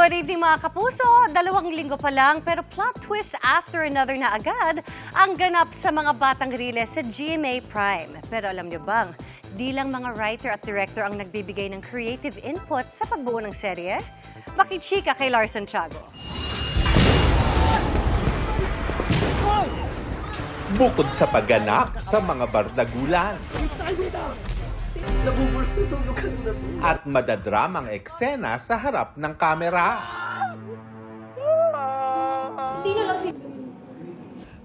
Good evening mga kapuso! 2 linggo pa lang pero plot twist after another na agad ang ganap sa mga batang riles sa GMA Prime. Pero alam niyo bang, di lang mga writer at director ang nagbibigay ng creative input sa pagbuo ng serye? Makichika kay Larson Tiago. Bukod sa pagganap sa mga bardagulan at madadramang eksena sa harap ng kamera,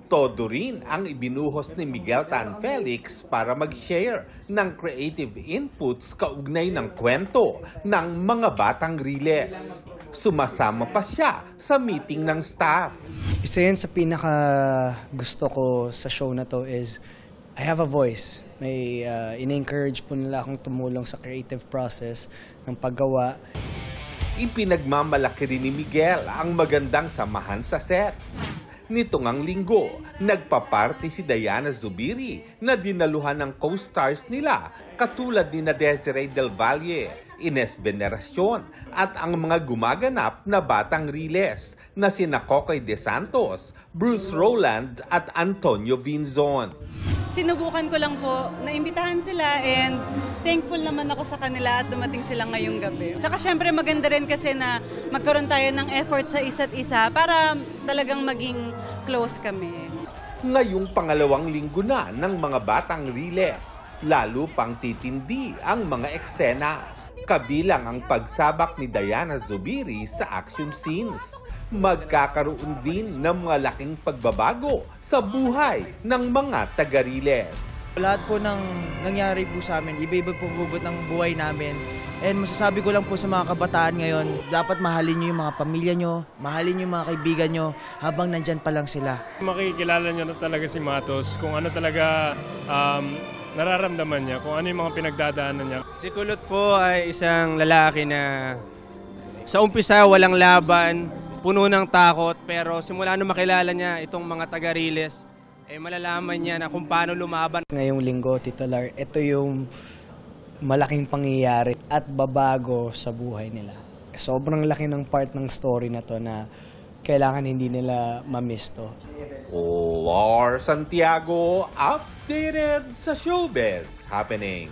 todo rin ang ibinuhos ni Miguel Tan Felix para mag-share ng creative inputs kaugnay ng kwento ng mga batang riles. Sumasama pa siya sa meeting ng staff. Isa yun sa pinaka gusto ko sa show na to is I have a voice. May in-encourage po nila akong tumulong sa creative process ng paggawa. Ipinagmamalaki rin ni Miguel ang magandang samahan sa set. Nito ngang linggo, nagpaparty si Diana Zubiri na dinaluhan ng co-stars nila katulad ni Desiree Del Valle, Ines Veneracion at ang mga gumaganap na batang riles na sina Kokoy De Santos, Bruce Rowland at Antonio Vinzon. Sinubukan ko lang po, naimbitahan sila and thankful naman ako sa kanila at dumating sila ngayong gabi. Tsaka syempre maganda rin kasi na magkaroon tayo ng effort sa isa't isa para talagang maging close kami. Ngayong pangalawang linggo na ng mga batang riles, lalo pang titindi ang mga eksena. Kabilang ang pagsabak ni Diana Zubiri sa action scenes. Magkakaroon din ng mga laking pagbabago sa buhay ng mga taga-riles. Lahat po ng nangyari po sa amin, iba-iba po hugot ng buhay namin. And masasabi ko lang po sa mga kabataan ngayon, dapat mahalin nyo yung mga pamilya nyo, mahalin nyo yung mga kaibigan nyo habang nandyan pa lang sila. Makikilala nyo na talaga si Matos kung ano talaga nararamdaman niya, kung ano yung mga pinagdadaanan niya. Si Kulot po ay isang lalaki na sa umpisa walang laban, puno ng takot, pero simula nung makilala niya itong mga taga-riles, malalaman niya na kung paano lumaban. Ngayong linggo, Tito Lar, ito yung malaking pangyayari at babago sa buhay nila. Sobrang laki ng part ng story na to na kailangan hindi nila ma-miss to. Lar Santiago, updated sa showbiz happening.